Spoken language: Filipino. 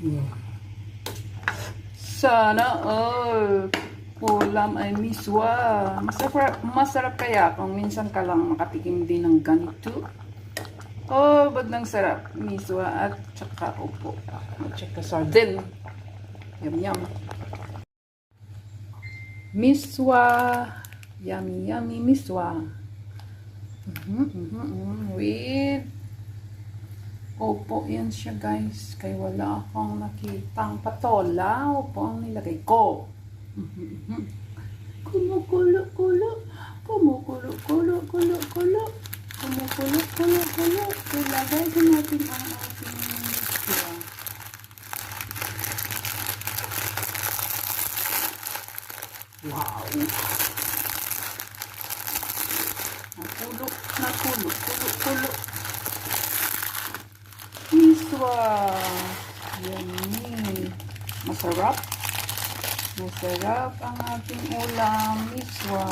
Yeah. Sana all ulam ay miswa. Masarap kaya kung minsan ka lang makatikim din ng ganito. Oh, bagdang sarap. Miswa at tsaka upo. At tsaka sardine. Yum yum. Miswa. Yummy yummy miswa. With opo yan siya guys. Kaya wala akong nakitang patola. Opo ang nilagay ko. Kumukulo-kulo. Kumukulo-kulo-kulo-kulo. Kumukulo-kulo-kulo. Ilagay din natin ang ating miswa. Wow! Nakulo, kulo. Miswa. Yummy. Masarap. Masarap ang ating ulam, miswa.